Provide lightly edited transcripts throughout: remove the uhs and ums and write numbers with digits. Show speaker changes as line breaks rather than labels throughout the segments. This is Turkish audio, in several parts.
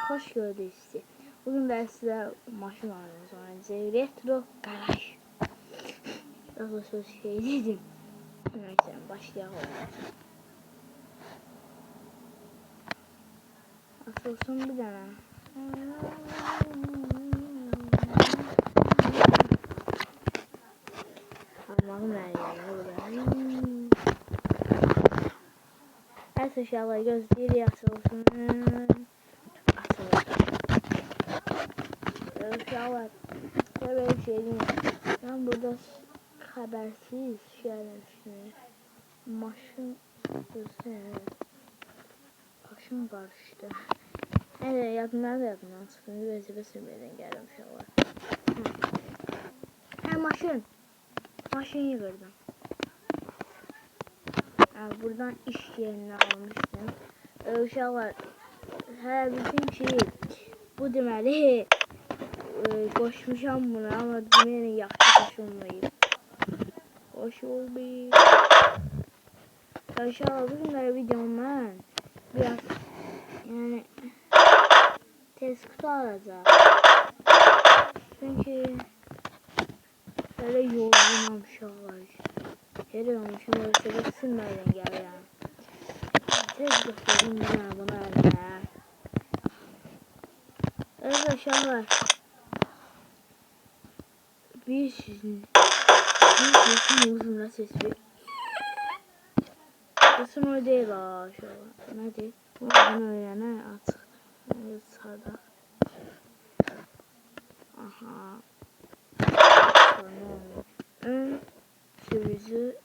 hoş gördük sizi. Bugün ben size maşın alacağım sonra retro garaj. Nasıl söz şey dedim. Neyse başlayalım. Asılsın bir tane. Parmağım nerede? Her eşyaları gözleri asılsın. Eşyalar. Böyle bir şey değil. Ben burada habersiz şeyler maşın başım karıştı. Evet yakından sıkıntı ve sürmeden geldim inşallah. Maşın yıkırdım. Yani buradan iş yerine almıştım. Uşaqlar her bütün şey bu deməli koşmuşam buna ama deməli yaxşı koşulmayıb. Koşulmayıb. Uşaqlar bu günləri videomdan biraz yani tez kutu alacaq. Çünkü böyle yorgunum uşaqlar. Hele olmuşum öyle sınırdan gəlirəm. Tez götürdüm bunu eline. Evet uşaqlar. Bir sizin uzun sesi. Kesin o değil ha uşaqlar. Ne değil? Bunu öyrənə açıq. Sağda. Aha. Ön sürücü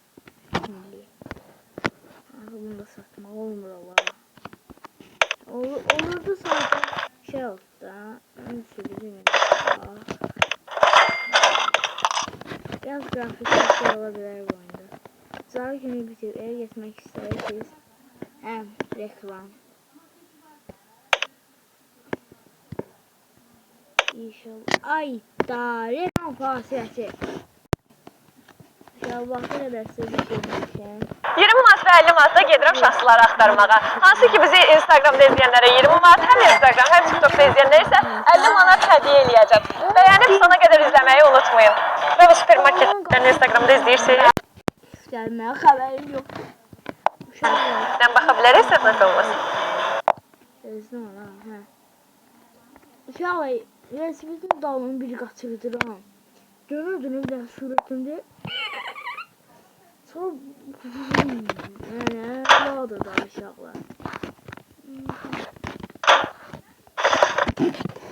milli. Bunu da satmak olmur Allah. Olurdu zaten şey oldu da. Ön sürücü milli. Biraz grafik şey olabilir bu oyunda. Zar günü bitirip eve geçmek isterseniz hem reklam. İnşallah. Ay da reklam fasiyeti. Ya vaxta qədər sizə bir şey demişəm.
20 manat və 50 manatda gedirəm şahsıları axtarmağa. Hansı ki bizi Instagramda izləyənlərə 20 manat, həm Instagram, həm TikTokda izləyənlərə isə 50 manat hədiyyə eləyəcəm. Bəyənib sona qədər izləməyi unutmayın. Və bu supermarketlərini Instagramda izləyirsiniz.
Gəlməyə xəbərim yoxdur.
Sən baxa bilərək səxnət olmasın.
Ezdim ona, hə. Uşaqlar, velosipetin dalını biri qaçırdıram. Dönür bir dənə sürətində. Sonra yani lağdır da uşaqlar.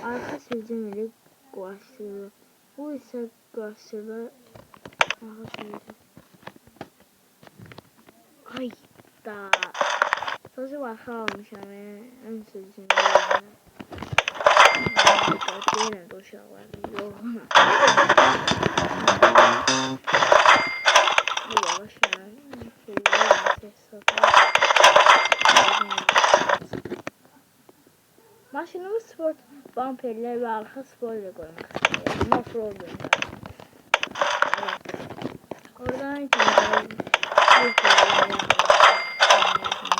Arka sürücüm ilə qaçırdı. Bu isə qaçırdı. Arka sürücüm. Ay da. Sadəcə arxa almışam ön sürücüm ilə. Yenə də uşaqlar. Yox. Maşınımı sport bumperler ve arka spoiler koymak istiyorum. No problem. Evet. Oradan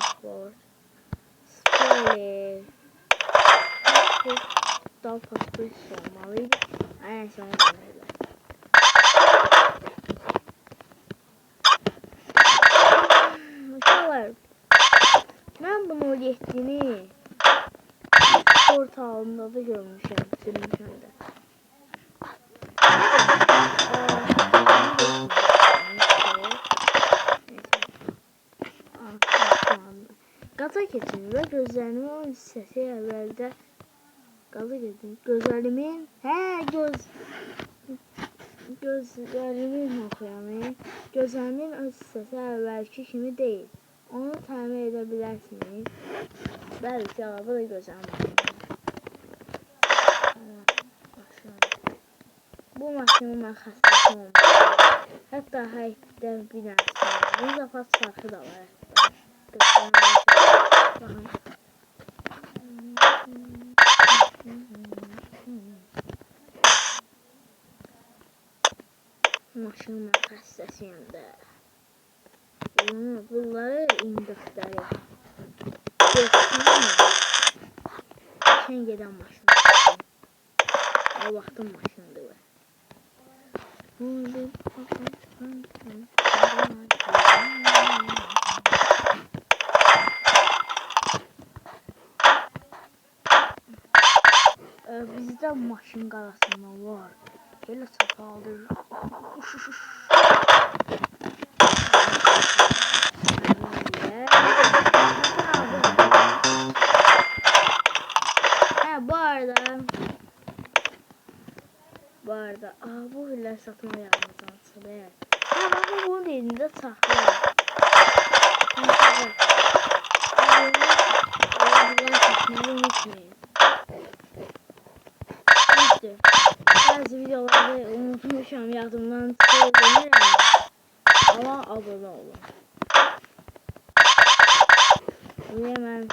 sport. Spoiler. Daha fazla olmalıydı. Aynen sonra dönerler. Ben bunu yettiğini portalında da görmüşüm, sürmüşüm de. Gaza geçin ve gözlerimi o sesi evvelde gaza geçin. Gözlerimin gözlerimin okuyamıyorum. Gözlerimin öz sesi evvelki kimi değil. Onu təmin edə bilərsiniz. Bəli, cavabı da gözlərim. Bu maşını mən xəstəsi olmuşum. Hətta həyətdə bir dənəsi var. Bu zafat farkı da var. Baxın. Maşını mən xəstəsiyəm də. Bunları indikləri. Geçen Yeni gelen maşın. O vaxtın maşınıdır bu. Bizdə maşın qarasından var. Elə çapaldır. Bu arada bu hüllər satma yardımcı açılır. Bak bunun elində saxla. Bunları satmayı unutmayın. Düzdür. Bazı videolarda unutmuşam, yadımdan çıxır. Ama abone olun. Hemen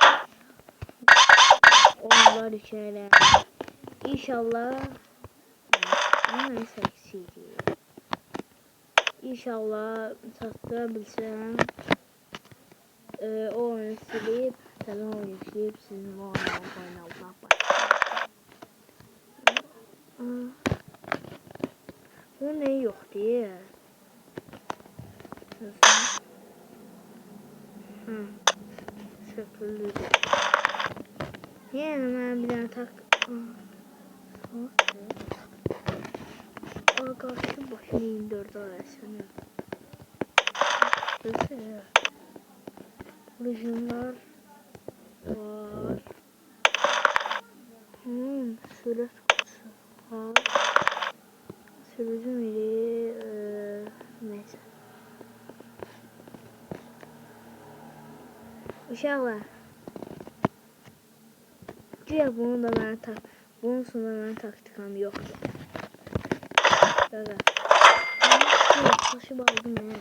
onlar içeri. İnşallah İnşallah sattırabilsem o oyunu silip telefon yükleyip sizin o oyunu almak başlayacağım. Bu ne yok diye. Söküldü. Yani ben bir tane tak. Karşı başını indirdi arasını. Böyle orijinal var. Sürat kutusu var. Sürücü mili neyse. Uşaqlar. Güya bunu da ben bunun sonunda ben taktikam yoktu. Gaga. Taşıp aldım ya.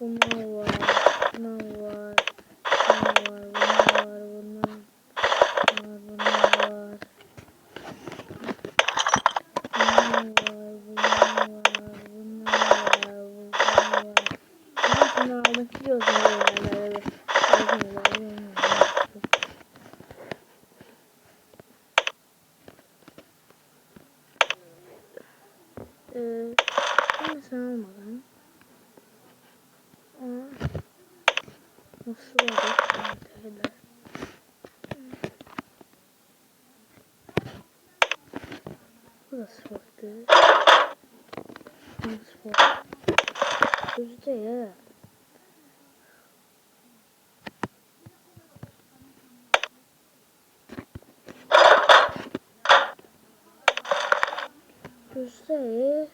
Bunlar var. Sen almadın. Nasıl olacak? Bu da sıfaktı. Bu sıfak. Gözde ya. Gözde.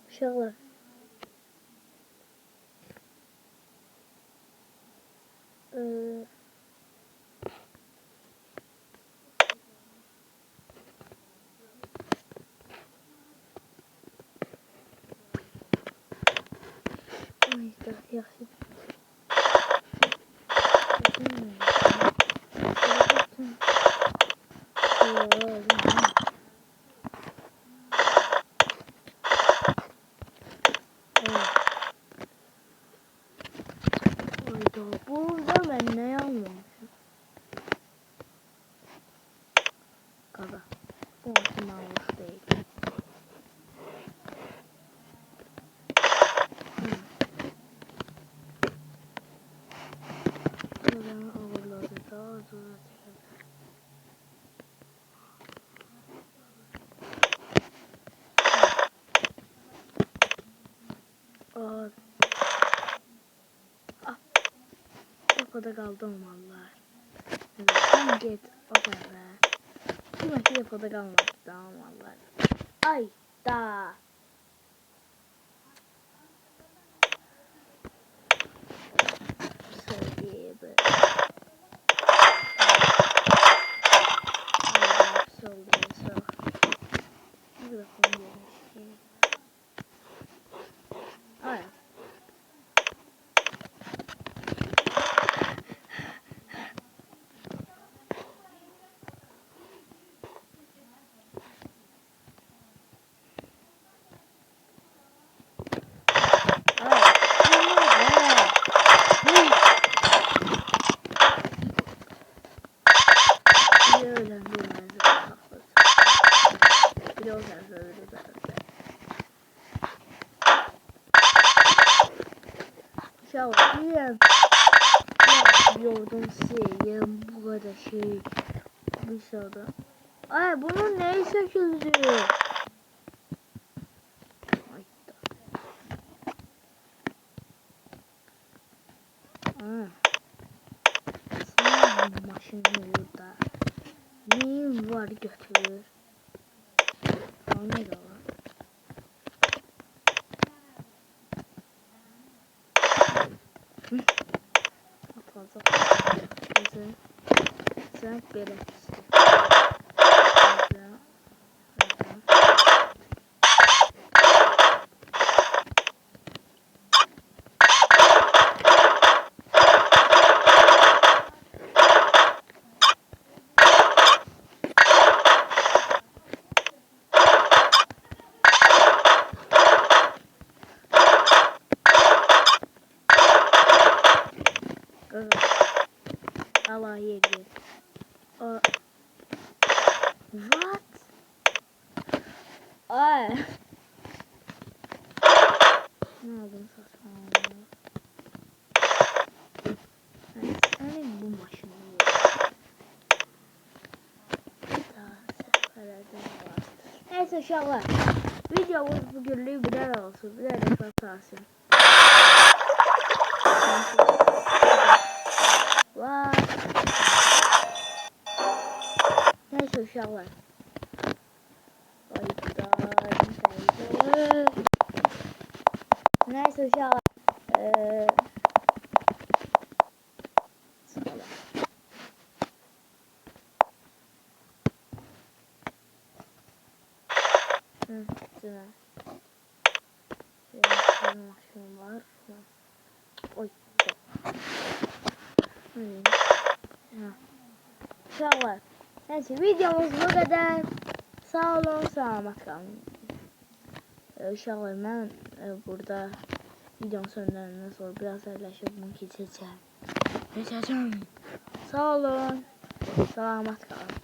Uşaqlar. Ay, yaxşı. Burada ben ne almamışım? Gaga. Bu maşın değil. Buradan ağırladı daha zor. Depoda kaldım vallahi. Evet, sen git o kadar. Demek depoda kalmadı tamam vallahi. Ay da. Söyleyeyim. yordum yerim bu kadar şey. Bir sırada. Ay bunun neyi söküldü? Ay da. Sen maşın burada. Neyin var götürür? O ne de var? Atılacak. Sen böyle işte. Allah yedi. What? Ay. Ne aldın saçmalama? Senin bu maşını neyse uşaqlar. Videomuz bugünlük bir qədər olsun. Bir də kalsın. Vay. Neyse uşaqlar. Neyse uşaqlar. Güzel. Benim maşınım var. Oy. Uşaqlar. Neyse videomuz bu kadar. Sağ olun, selamat kalın. Uşaqlar mən burada videonun sonlarından sonra biraz əyləşib bunu keçəcəm. Sağ olun, selamat kalın.